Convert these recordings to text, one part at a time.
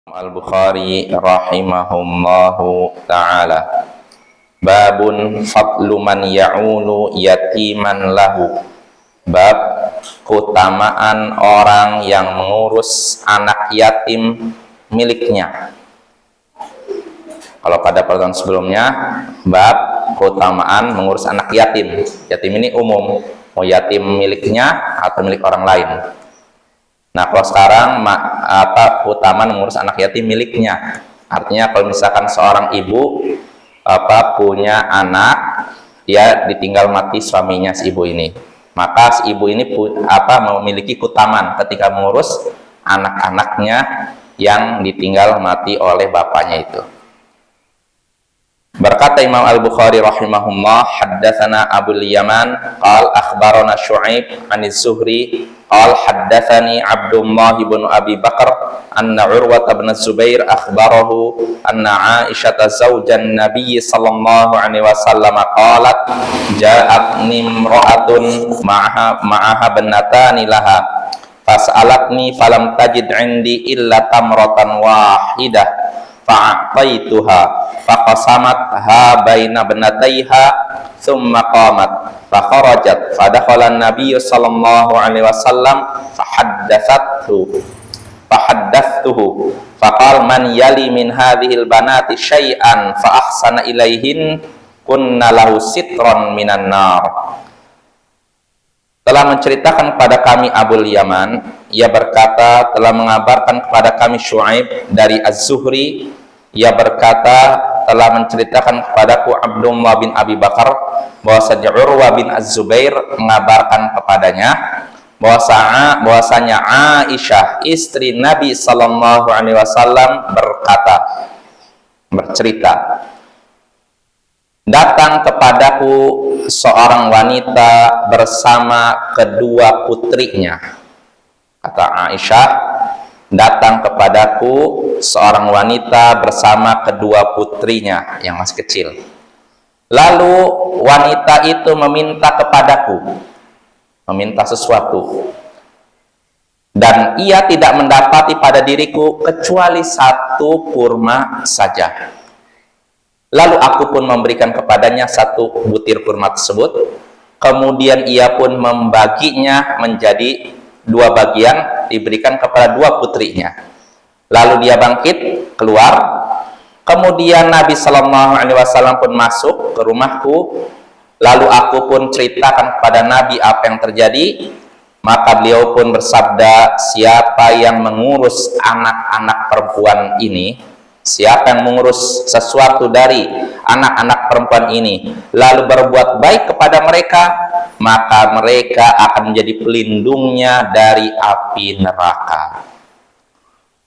Al-Bukhari rahimahullahu ta'ala. Babun fadlu man ya'ulu yatiman lahu. Bab keutamaan orang yang mengurus anak yatim miliknya. Kalau pada pertemuan sebelumnya, bab keutamaan mengurus anak yatim. Yatim ini umum, mau yatim miliknya atau milik orang lain. Nah, kalau sekarang keutamaan mengurus anak yatim miliknya. Artinya kalau misalkan seorang ibu punya anak, dia ditinggal mati suaminya si ibu ini. Maka si ibu ini memiliki keutamaan ketika mengurus anak-anaknya yang ditinggal mati oleh bapaknya itu. Berkata Imam Al-Bukhari rahimahullah, haddatsana Abul Yaman qala akhbarana Syu'aib 'an Az-Zuhri qala haddatsani Abdullah bin Abi Bakar anna Urwah bin Zubair akhbarahu anna Aisyah zawjan Nabi sallallahu alaihi wasallam qalat ja'atni imra'atun ma'aha banatani laha fas'alatni falam tajid 'indi illa tamratan wahidah fa'ataituha faqasamatha baina banataiha thumma qamat fakharajat fadakhala an-nabiy sallallahu alaihi wasallam fahaddathuhu faqala man yali min hadhil banati syai'an fa ahsana ilaihin kunna lahu sitran minan nar. Telah menceritakan kepada kami Abul Yaman, ia berkata telah mengabarkan kepada kami Syu'aib dari Az-Zuhri, ia berkata telah menceritakan kepadaku Abdullah bin Abi Bakar bahwasanya Urwah bin Az-Zubair mengabarkan kepadanya bahwasanya Aisyah istri Nabi sallallahu alaihi wasallam bercerita, datang kepadaku seorang wanita bersama kedua putrinya. Kata Aisyah, datang kepadaku seorang wanita bersama kedua putrinya yang masih kecil. Lalu wanita itu meminta kepadaku, meminta sesuatu, dan ia tidak mendapati pada diriku kecuali satu kurma saja. Lalu aku pun memberikan kepadanya satu butir kurma tersebut. Kemudian ia pun membaginya menjadi dua bagian, diberikan kepada dua putrinya. Lalu dia bangkit keluar. Kemudian Nabi Sallallahu Alaihi Wasallam pun masuk ke rumahku. Lalu aku pun ceritakan kepada Nabi apa yang terjadi. Maka beliau pun bersabda, siapa yang mengurus anak-anak perempuan ini, siapa yang mengurus sesuatu dari anak-anak perempuan ini lalu berbuat baik kepada mereka, maka mereka akan menjadi pelindungnya dari api neraka.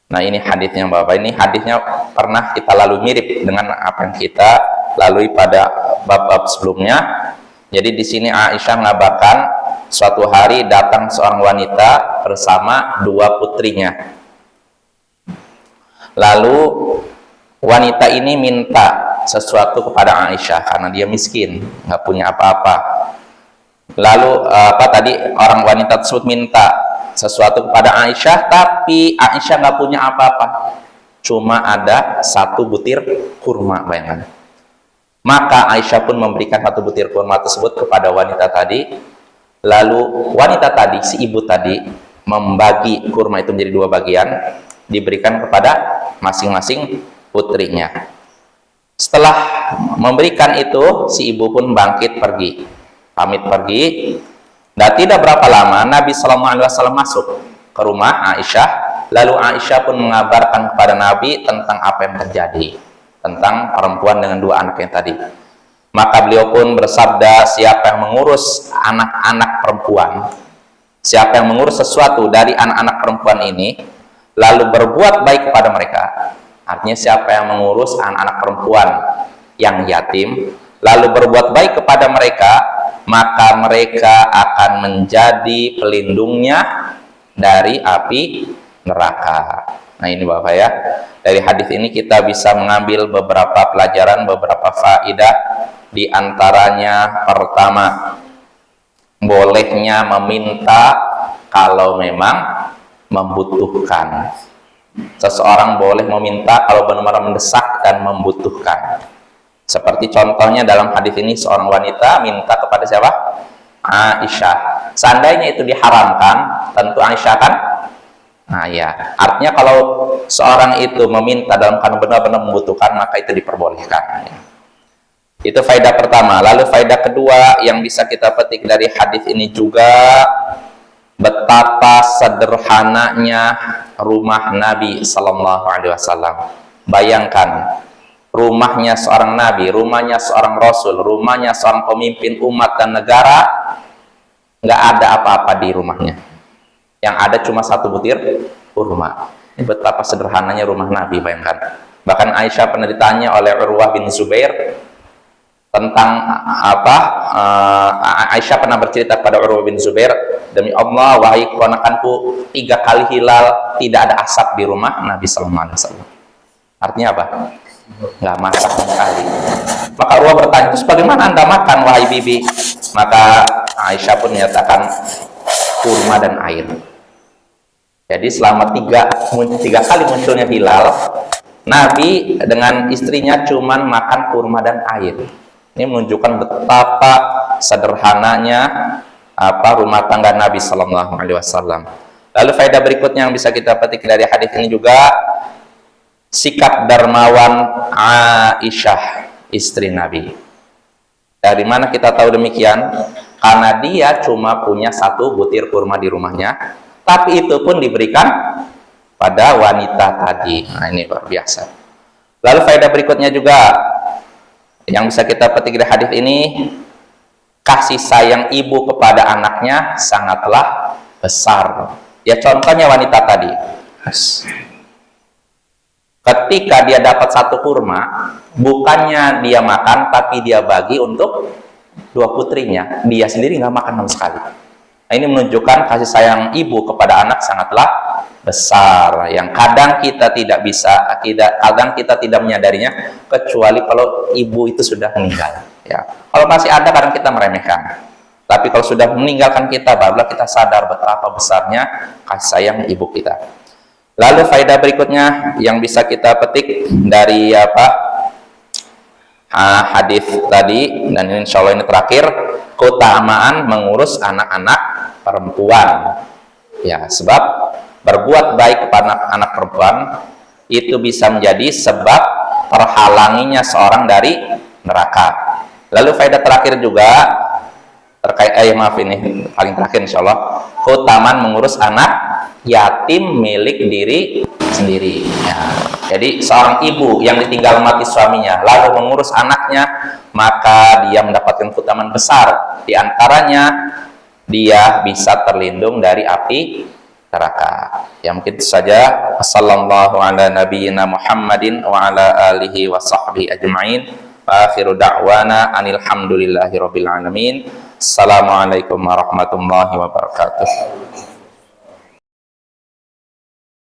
Nah, ini hadisnya Bapak, ini hadisnya pernah kita lalui, mirip dengan apa yang kita lalui pada bab-bab sebelumnya. Jadi di sini Aisyah mengabarkan suatu hari datang seorang wanita bersama dua putrinya. Lalu wanita ini minta sesuatu kepada Aisyah karena dia miskin, nggak punya apa-apa. Lalu orang wanita tersebut minta sesuatu kepada Aisyah, tapi Aisyah nggak punya apa-apa, cuma ada satu butir kurma, bayangkan. Maka Aisyah pun memberikan satu butir kurma tersebut kepada wanita tadi. Lalu wanita tadi, si ibu tadi, membagi kurma itu menjadi dua bagian, diberikan kepada masing-masing putrinya. Setelah memberikan itu, si ibu pun bangkit pergi, pamit pergi. Dan tidak berapa lama Nabi Sallallahu Alaihi Wasallam masuk ke rumah Aisyah. Lalu Aisyah pun mengabarkan kepada Nabi tentang apa yang terjadi, tentang perempuan dengan dua anak yang tadi. Maka beliau pun bersabda, siapa yang mengurus anak-anak perempuan, siapa yang mengurus sesuatu dari anak-anak perempuan ini, lalu berbuat baik kepada mereka, artinya siapa yang mengurus anak-anak perempuan yang yatim, lalu berbuat baik kepada mereka, maka mereka akan menjadi pelindungnya dari api neraka. Nah, ini Bapak ya, dari hadis ini kita bisa mengambil beberapa pelajaran, beberapa faedah. Di antaranya pertama, bolehnya meminta kalau memang membutuhkan. Seseorang boleh meminta kalau benar-benar mendesak dan membutuhkan. Seperti contohnya dalam hadis ini, seorang wanita minta kepada siapa? Aisyah. Seandainya itu diharamkan, tentu Aisyah kan? Nah ya, artinya kalau seorang itu meminta dalam keadaan benar-benar membutuhkan, maka itu diperbolehkan. Itu faedah pertama. Lalu faedah kedua yang bisa kita petik dari hadis ini juga, betapa sederhananya rumah Nabi Sallallahu Alaihi Wasallam. Bayangkan, rumahnya seorang Nabi, rumahnya seorang Rasul, rumahnya seorang pemimpin umat dan negara, nggak ada apa-apa di rumahnya. Yang ada cuma satu butir kurma. Ini betapa sederhananya rumah Nabi, bayangkan. Bahkan Aisyah pernah ditanya oleh Urwah bin Zubair tentang apa, Aisyah pernah bercerita kepada Urwah bin Zubair, demi Allah, wahai keponakanku, 3 kali hilal tidak ada asap di rumah Nabi Sallallahu Alaihi Wasallam. Artinya apa? Nggak masak sekali. Maka Urwah bertanya, terus bagaimana anda makan wahai bibi? Maka Aisyah pun menyatakan kurma dan air. Jadi selama 3 kali munculnya hilal, Nabi dengan istrinya cuman makan kurma dan air. Ini menunjukkan betapa sederhananya rumah tangga Nabi Sallallahu Alaihi Wasallam. Lalu faedah berikutnya yang bisa kita petik dari hadis ini juga, sikap dermawan Aisyah, istri Nabi. Dari mana kita tahu demikian? Karena dia cuma punya 1 butir kurma di rumahnya, tapi itu pun diberikan pada wanita tadi. Nah, ini luar biasa. Lalu faedah berikutnya juga yang bisa kita petik dari hadis ini, kasih sayang ibu kepada anaknya sangatlah besar. Ya contohnya wanita tadi. Ketika dia dapat 1 kurma, bukannya dia makan, tapi dia bagi untuk 2 putrinya. Dia sendiri nggak makan sama sekali. Nah, ini menunjukkan kasih sayang ibu kepada anak sangatlah besar, yang kadang kita tidak bisa, kadang kita tidak menyadarinya, kecuali kalau ibu itu sudah meninggal. Ya, kalau masih ada kadang kita meremehkan, tapi kalau sudah meninggalkan kita, barulah kita sadar betapa besarnya kasih sayang ibu kita. Lalu faedah berikutnya yang bisa kita petik dari hadis tadi, dan insya Allah ini terakhir, keutamaan mengurus anak-anak perempuan. Ya, sebab berbuat baik kepada anak perempuan itu bisa menjadi sebab terhalanginya seorang dari neraka. Lalu faedah terakhir juga terkait ini paling terakhir insyaallah, keutamaan mengurus anak yatim milik diri sendiri. Ya. Jadi seorang ibu yang ditinggal mati suaminya lalu mengurus anaknya, maka dia mendapatkan keutamaan besar. Di antaranya dia bisa terlindung dari api neraka. Ya, mungkin itu saja. Wassallallahu ala nabiyyina Muhammadin wa ala alihi wa sahbihi ajma'in. Wa akhiru da'wana anil hamdulillahi rabbil alamin. Assalamualaikum warahmatullahi wabarakatuh.